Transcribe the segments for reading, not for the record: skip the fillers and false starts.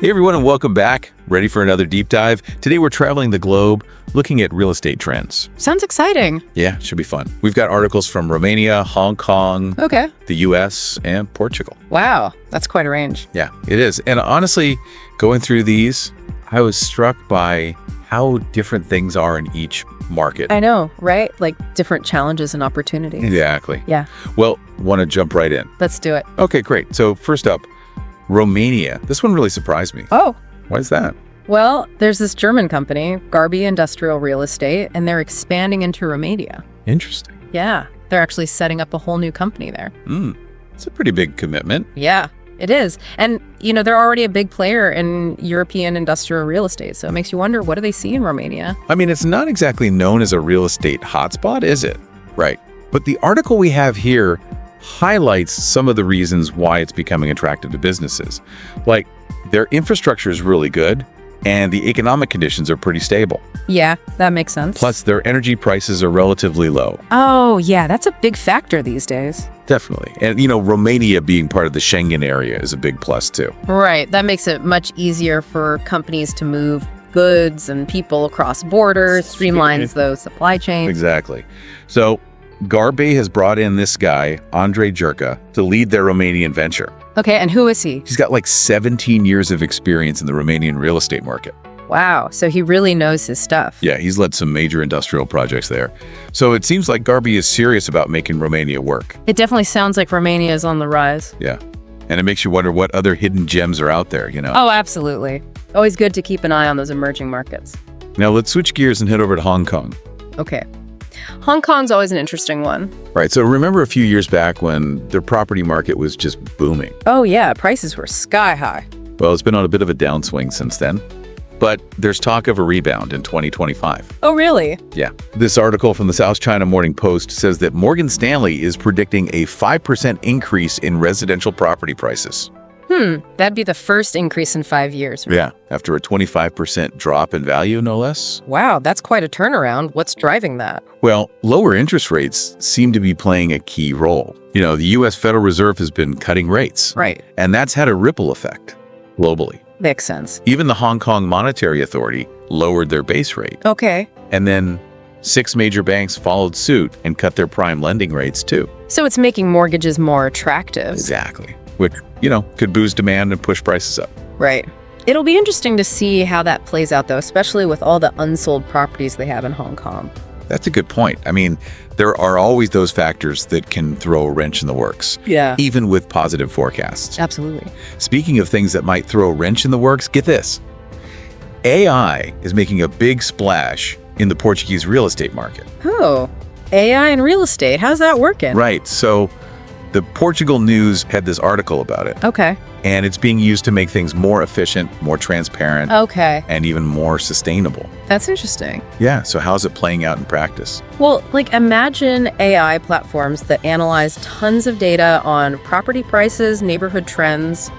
Hey everyone, and welcome back. Ready for another deep dive? Today we're traveling the globe, looking at real estate trends. Sounds exciting. Yeah, should be fun. We've got articles from Romania, Hong Kong, Okay. the US, and Portugal. Wow, that's quite a range. Yeah, it is. And honestly, going through these, I was struck by how different things are in each market. I know, right? Like different challenges and opportunities. Exactly. Yeah, Well, want to jump right in. let's do it. Okay, great. So first up, Romania. This one really surprised me. Oh, Why is that? well, there's this German company, Garby Industrial Real Estate, and they're expanding into Romania. Interesting. Yeah, they're actually setting up a whole new company there. It's a pretty big commitment. Yeah, it is. And, you know, they're already a big player in European industrial real estate. So it makes you wonder, what do they see in Romania? I mean, it's not exactly known as a real estate hotspot, is it? Right. But the article we have here highlights some of the reasons why it's becoming attractive to businesses. Like, their infrastructure is really good, and the economic conditions are pretty stable. Yeah, that makes sense. Plus, their energy prices are relatively low. Oh, yeah, that's a big factor these days. Definitely. And, you know, Romania being part of the Schengen area is a big plus, too. Right. That makes it much easier for companies to move goods and people across borders, streamlines those supply chains. Exactly. So, Garbe has brought in this guy, Andrei Jurka, to lead their Romanian venture. Okay, and who is he? He's got like 17 years of experience in the Romanian real estate market. Wow, so he really knows his stuff. Yeah, he's led some major industrial projects there. So it seems like Garbe is serious about making Romania work. It definitely sounds like Romania is on the rise. Yeah. And it makes you wonder what other hidden gems are out there, you know? Oh, absolutely. Always good to keep an eye on those emerging markets. Now let's switch gears and head over to Hong Kong. Okay. Hong Kong's always an interesting one. Right, so remember a few years back when their property market was just booming? Oh, yeah, prices were sky high. Well, it's been on a bit of a downswing since then. But there's talk of a rebound in 2025. Oh, really? Yeah. This article from the South China Morning Post says that Morgan Stanley is predicting a 5% increase in residential property prices. That'd be the first increase in 5 years. Yeah, after a 25% drop in value, no less. Wow, that's quite a turnaround. What's driving that? Well, lower interest rates seem to be playing a key role. You know, the U.S. Federal Reserve has been cutting rates. Right. And that's had a ripple effect globally. Makes sense. Even the Hong Kong Monetary Authority lowered their base rate. Okay. And then 6 major banks followed suit and cut their prime lending rates too. So it's making mortgages more attractive. Exactly. Which, you know, could boost demand and push prices up. Right. It'll be interesting to see how that plays out, though, especially with all the unsold properties they have in Hong Kong. That's a good point. I mean, there are always those factors that can throw a wrench in the works. Yeah. Even with positive forecasts. Absolutely. Speaking of things that might throw a wrench in the works, get this. AI is making a big splash in the Portuguese real estate market. Oh, AI and real estate. How's that working? Right. So the Portugal News had this article about it. Okay. And it's being used to make things more efficient, more transparent, Okay. and even more sustainable. That's interesting. Yeah, so how's it playing out in practice? Well, like imagine AI platforms that analyze tons of data on property prices, neighborhood trends.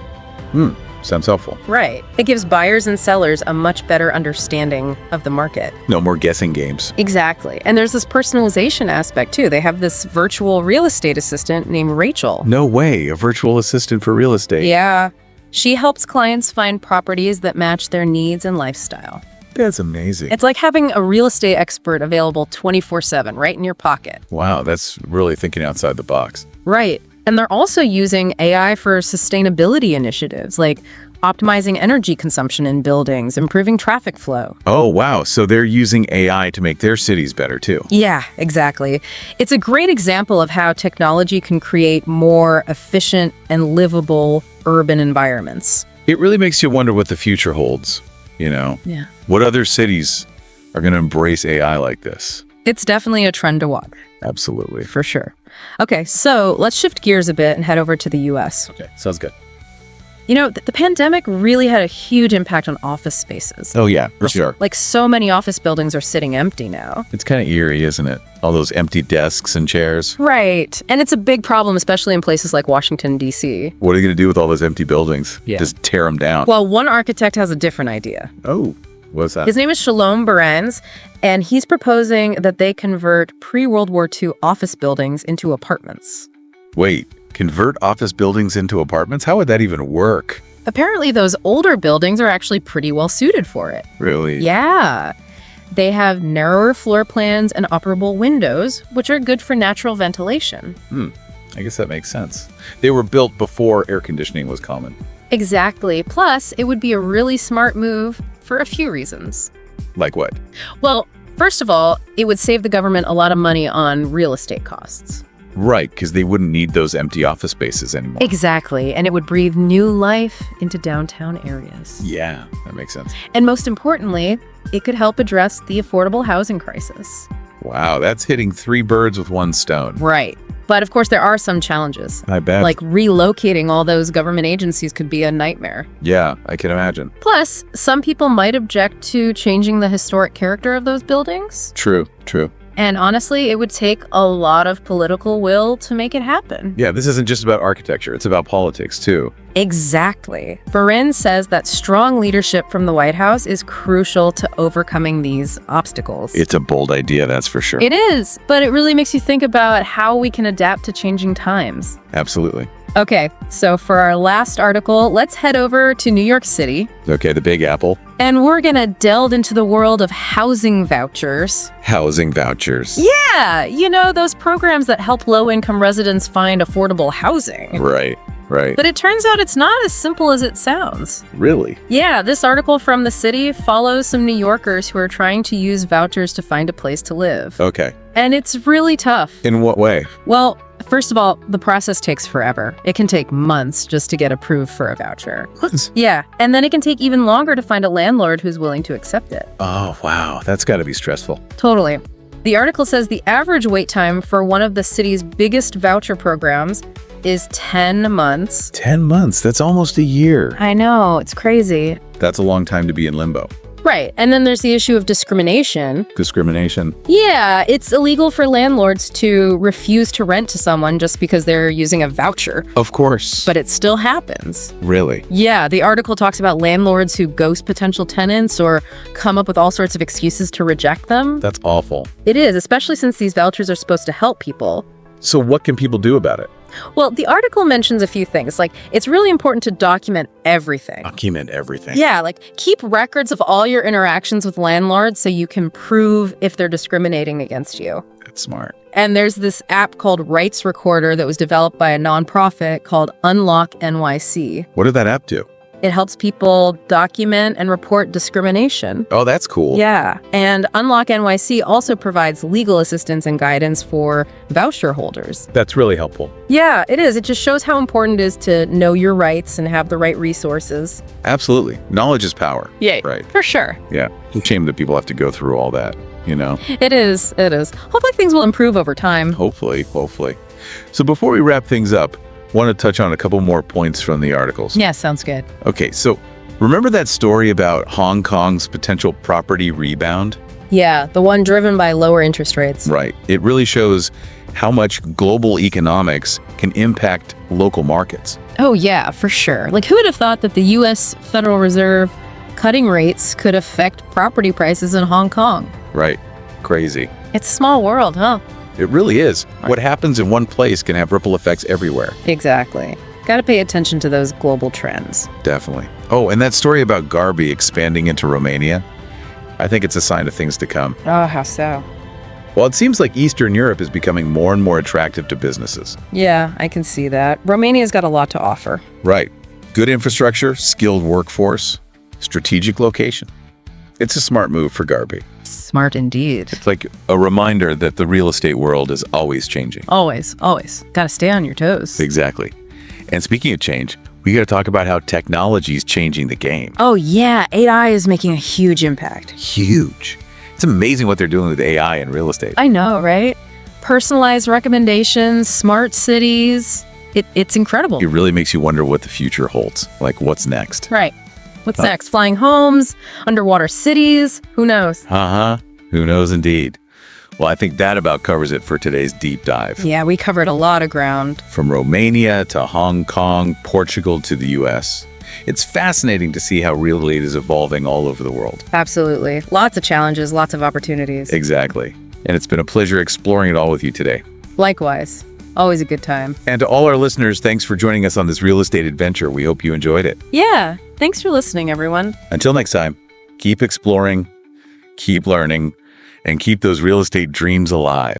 Sounds helpful. Right. It gives buyers and sellers a much better understanding of the market. No more guessing games. Exactly. And there's this personalization aspect too. They have this virtual real estate assistant named Rachel. No way, a virtual assistant for real estate. Yeah. She helps clients find properties that match their needs and lifestyle. That's amazing. It's like having a real estate expert available 24/7 right in your pocket. Wow, that's really thinking outside the box. Right. And they're also using AI for sustainability initiatives like optimizing energy consumption in buildings, improving traffic flow. Oh, wow. So they're using AI to make their cities better too. Yeah, exactly. It's a great example of how technology can create more efficient and livable urban environments. It really makes you wonder what the future holds, you know? Yeah. What other cities are going to embrace AI like this? It's definitely a trend to watch. Absolutely. For sure. Okay, so let's shift gears a bit and head over to the US. Okay, sounds good. You know, the pandemic really had a huge impact on office spaces. Oh, yeah, for sure. Like so many office buildings are sitting empty now. It's kind of eerie, isn't it? All those empty desks and chairs. Right. And it's a big problem, especially in places like Washington, D.C. What are you going to do with all those empty buildings? Yeah. Just tear them down. Well, one architect has a different idea. Oh, what's that? His name is Shalom Behrens, and he's proposing that they convert pre-World War II office buildings into apartments. Wait, convert office buildings into apartments? How would that even work? apparently those older buildings are actually pretty well suited for it. Really? Yeah. They have narrower floor plans and operable windows, which are good for natural ventilation. I guess that makes sense. They were built before air conditioning was common. Exactly. Plus, it would be a really smart move for a few reasons. Like what? Well, first of all, it would save the government a lot of money on real estate costs. Right, because they wouldn't need those empty office spaces anymore. Exactly. And it would breathe new life into downtown areas. Yeah, that makes sense. And most importantly, it could help address the affordable housing crisis. Wow, that's hitting 3 birds with 1 stone. Right. But of course, there are some challenges. I bet. Like relocating all those government agencies could be a nightmare. Yeah, I can imagine. Plus, some people might object to changing the historic character of those buildings. True. And honestly, it would take a lot of political will to make it happen. Yeah, this isn't just about architecture. It's about politics, too. Exactly. Barin says that strong leadership from the White House is crucial to overcoming these obstacles. It's a bold idea, that's for sure. It is, but it really makes you think about how we can adapt to changing times. Absolutely. Okay, so for our last article, let's head over to New York City. Okay, the Big Apple. And we're going to delve into the world of housing vouchers. Housing vouchers. Yeah, you know, those programs that help low-income residents find affordable housing. Right. But it turns out it's not as simple as it sounds. Really? Yeah, this article from the city follows some New Yorkers who are trying to use vouchers to find a place to live. Okay. And it's really tough. In what way? Well, first of all, the process takes forever. It can take months just to get approved for a voucher. What? Yeah, and then it can take even longer to find a landlord who's willing to accept it. Oh, wow. That's got to be stressful. Totally. The article says the average wait time for one of the city's biggest voucher programs is 10 months. 10 months? That's almost a year. I know, it's crazy. That's a long time to be in limbo. Right, and then there's the issue of discrimination. Discrimination? Yeah, it's illegal for landlords to refuse to rent to someone just because they're using a voucher. Of course. But it still happens. Really? Yeah, the article talks about landlords who ghost potential tenants or come up with all sorts of excuses to reject them. That's awful. It is, especially since these vouchers are supposed to help people. So what can people do about it? Well, the article mentions a few things, like it's really important to document everything. Document everything. Yeah, like keep records of all your interactions with landlords so you can prove if they're discriminating against you. That's smart. And there's this app called Rights Recorder that was developed by a nonprofit called Unlock NYC. What did that app do? It helps people document and report discrimination. Oh, that's cool. Yeah, and Unlock NYC also provides legal assistance and guidance for voucher holders. That's really helpful. Yeah, it is. It just shows how important it is to know your rights and have the right resources. Absolutely. Knowledge is power. Yeah, right. For sure. Yeah. It's a shame that people have to go through all that, you know? It is. Hopefully things will improve over time. Hopefully. So before we wrap things up, I want to touch on a couple more points from the articles. Yeah, sounds good. Okay, so remember that story about Hong Kong's potential property rebound? Yeah, the one driven by lower interest rates. Right. It really shows how much global economics can impact local markets. Oh, yeah, for sure. Like, who would have thought that the U.S. Federal Reserve cutting rates could affect property prices in Hong Kong? Right. Crazy. It's a small world, huh? It really is. What happens in one place can have ripple effects everywhere. Exactly. Got to pay attention to those global trends. Definitely. Oh, and that story about Garbi expanding into Romania, I think it's a sign of things to come. Oh, how so? Well, it seems like Eastern Europe is becoming more and more attractive to businesses. Yeah, I can see that. Romania's got a lot to offer. Right. Good infrastructure, skilled workforce, strategic location. It's a smart move for Garbi. Smart indeed. It's like a reminder that the real estate world is always changing. Always. Got to stay on your toes. Exactly. And speaking of change, we got to talk about how technology is changing the game. Oh, yeah. AI is making a huge impact. Huge. It's amazing what they're doing with AI in real estate. I know, right? Personalized recommendations, smart cities. It's incredible. It really makes you wonder what the future holds. Like, what's next? Right. What's next? Flying homes? Underwater cities? Who knows? Who knows indeed. Well, I think that about covers it for today's deep dive. Yeah, we covered a lot of ground. From Romania to Hong Kong, Portugal to the US. It's fascinating to see how real estate is evolving all over the world. Absolutely. Lots of challenges, lots of opportunities. Exactly. And it's been a pleasure exploring it all with you today. Likewise. Always a good time. And to all our listeners, thanks for joining us on this real estate adventure. We hope you enjoyed it. Yeah. Thanks for listening, everyone. Until next time, keep exploring, keep learning, and keep those real estate dreams alive.